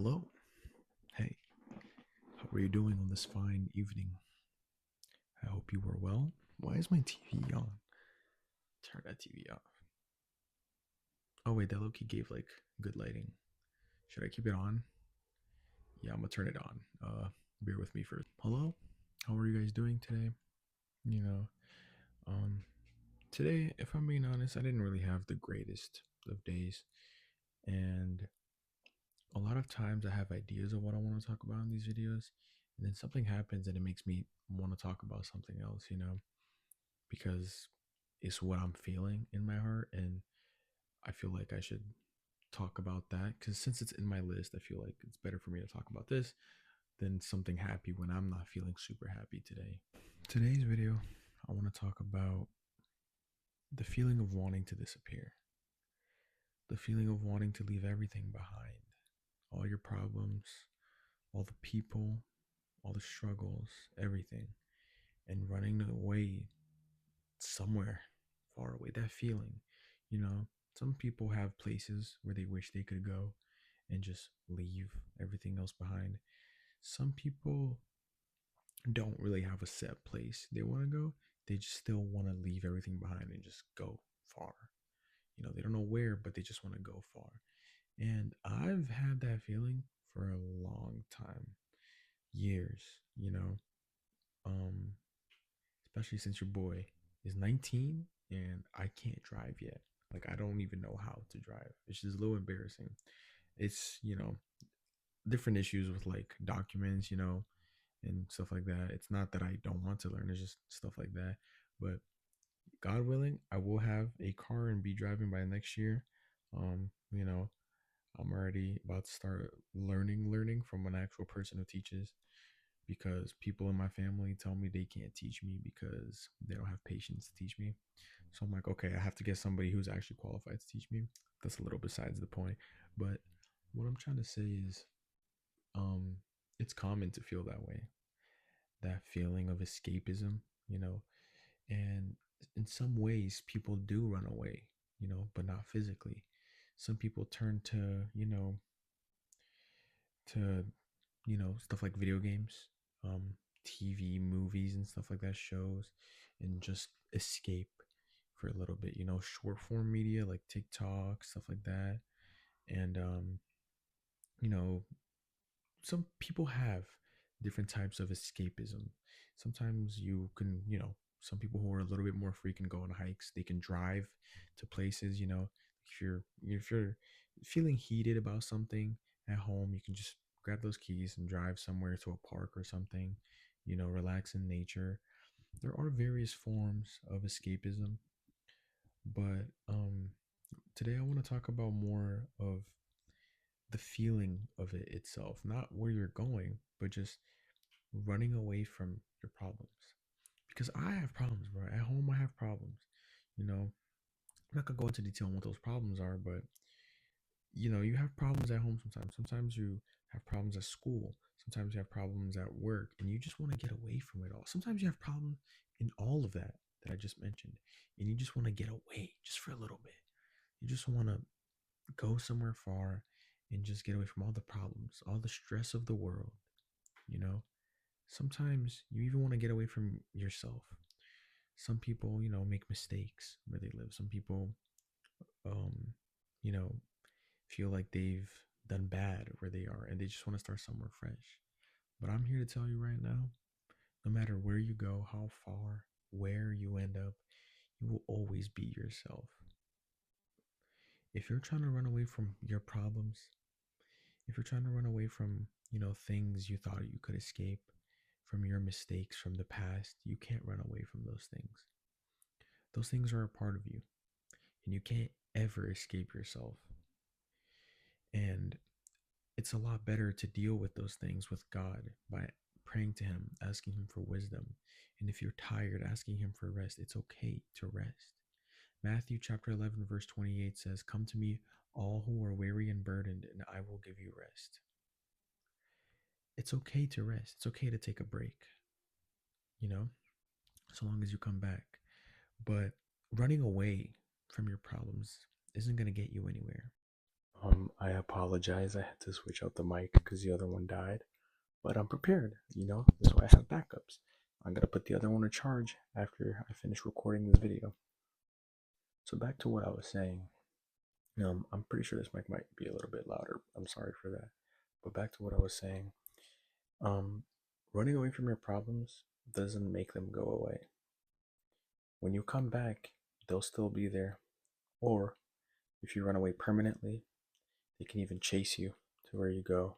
Hello. Hey, how are you doing on this fine evening? I hope you are well. Why is my TV on? Turn that TV off. Oh wait, that Loki gave like good lighting. Should I keep it on? Yeah, I'm gonna turn it on. Bear with me first. Hello. How are you guys doing today? You know, um, today, if I'm being honest, I didn't really have the greatest of days, and a lot of times I have ideas of what I want to talk about in these videos, and then something happens and it makes me want to talk about something else. Because it's what I'm feeling in my heart, and I feel like I should talk about that because since it's in my list, I feel like it's better for me to talk about this than something happy when I'm not feeling super happy today. Today's video, I want to talk about the feeling of wanting to disappear, the feeling of wanting to leave everything behind, all your problems, all the people, all the struggles, everything, and running away somewhere far away. That feeling, you know, some people have places where they wish they could go and just leave everything else behind. Some people don't really have a set place they want to go. They just still want to leave everything behind and just go far. They don't know where, but they just want to go far. And I've had that feeling for a long time, years, you know, um, especially since your boy is 19 and I can't drive yet. Like, I don't even know how to drive. It's just a little embarrassing. It's, different issues with like documents, and stuff like that. It's not that I don't want to learn, it's just stuff like that. But God willing, I will have a car and be driving by next year. You know, I'm already about to start learning from an actual person who teaches because people in my family tell me they can't teach me because they don't have patience to teach me. So I'm like, okay, I have to get somebody who's actually qualified to teach me. That's a little besides the point. But what I'm trying to say is, um, it's common to feel that way, that feeling of escapism, and in some ways people do run away, but not physically. Some people turn to stuff like video games, um, TV, movies, and stuff like that, shows, and just escape for a little bit. Short form media like TikTok, stuff like that, and you know, some people have different types of escapism. Sometimes you can, some people who are a little bit more free can go on hikes. They can drive to places. If you're feeling heated about something at home, you can just grab those keys and drive somewhere to a park or something. Relax in nature. There are various forms of escapism, but today I want to talk about more of the feeling of it itself, not where you're going, but just running away from your problems. Because I have problems, bro. At home, I have problems. I'm not gonna go into detail on what those problems are, but you have problems at home sometimes. Sometimes you have problems at school. Sometimes you have problems at work, and you just want to get away from it all. Sometimes you have problems in all of that I just mentioned, and you just want to get away just for a little bit. You just want to go somewhere far and just get away from all the problems, all the stress of the world, you know? Sometimes you even want to get away from yourself. Some people, make mistakes where they live. Some people, um, you know, feel like they've done bad where they are and they just want to start somewhere fresh. But I'm here to tell you right now, no matter where you go, how far, where you end up, you will always be yourself. If you're trying to run away from your problems, if you're trying to run away from, things you thought you could escape, from your mistakes from the past, you can't run away from those things. Those things are a part of you, and you can't ever escape yourself. And it's a lot better to deal with those things with God by praying to Him, asking Him for wisdom. And if you're tired, asking Him for rest. It's okay to rest. Matthew chapter 11, verse 28 says, "Come to me, all who are weary and burdened, and I will give you rest." It's okay to rest. It's okay to take a break, you know, so long as you come back. But running away from your problems isn't going to get you anywhere. I apologize. I had to switch out the mic because the other one died, but I'm prepared. That's why I have backups. I'm gonna put the other one to charge after I finish recording this video. So back to what I was saying. I'm pretty sure this mic might be a little bit louder. I'm sorry for that. But back to what I was saying. Um, Running away from your problems doesn't make them go away. When you come back, they'll still be there. Or if you run away permanently, they can even chase you to where you go,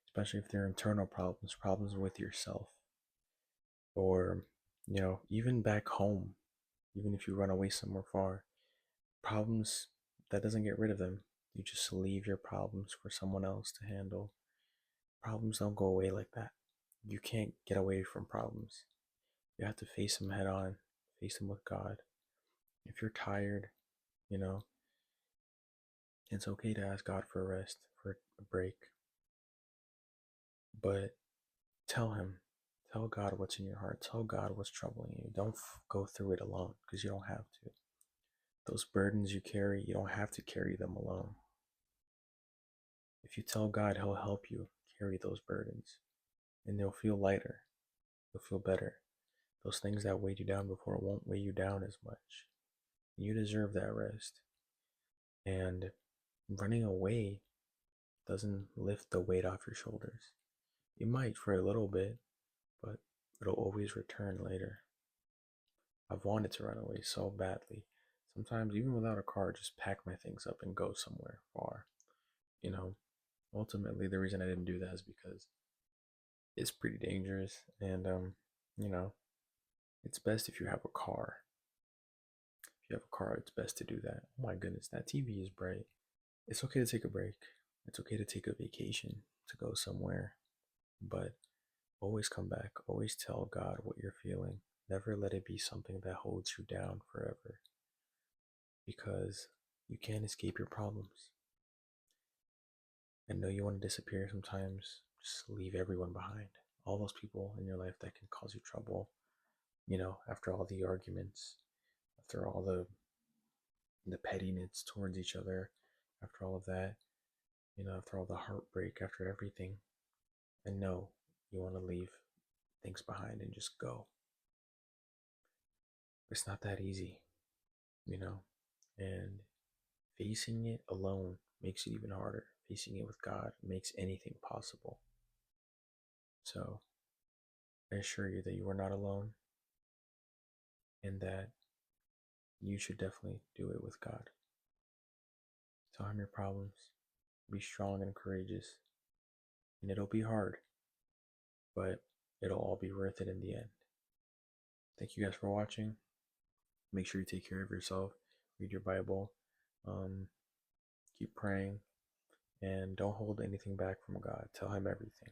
especially if they're internal problems, problems with yourself. Or, even back home, even if you run away somewhere far, problems, that doesn't get rid of them. You just leave your problems for someone else to handle. Problems don't go away like that. You can't get away from problems. You have to face them head on, face them with God. If you're tired, you know, it's okay to ask God for a rest, for a break. But tell Him, tell God what's in your heart, tell God what's troubling you. Don't go through it alone because you don't have to. Those burdens you carry, you don't have to carry them alone. If you tell God, He'll help you carry those burdens and they'll feel lighter, you'll feel better. Those things that weighed you down before won't weigh you down as much. You deserve that rest. And running away doesn't lift the weight off your shoulders. It might for a little bit, but it'll always return later. I've wanted to run away so badly. Sometimes, even without a car, just pack my things up and go somewhere far. You know, Ultimately, the reason I didn't do that is because it's pretty dangerous, and you know, it's best if you have a car. If you have a car, it's best to do that. Oh my goodness, that TV is bright. It's okay to take a break. It's okay to take a vacation, to go somewhere, but always come back. Always tell God what you're feeling. Never let it be something that holds you down forever, because you can't escape your problems. I know you want to disappear sometimes. Just leave everyone behind. All those people in your life that can cause you trouble. After all the arguments, after all the pettiness towards each other, after all of that, after all the heartbreak, after everything, I know you want to leave things behind and just go. It's not that easy, you know, and facing it alone makes it even harder. Facing it with God makes anything possible. So I assure you that you are not alone and that you should definitely do it with God. Tell Him your problems. Be strong and courageous. And it'll be hard, but it'll all be worth it in the end. Thank you guys for watching. Make sure you take care of yourself. Read your Bible. Um, Keep praying. And don't hold anything back from God. Tell Him everything.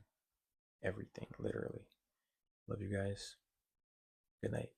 Everything, literally. Love you guys. Good night.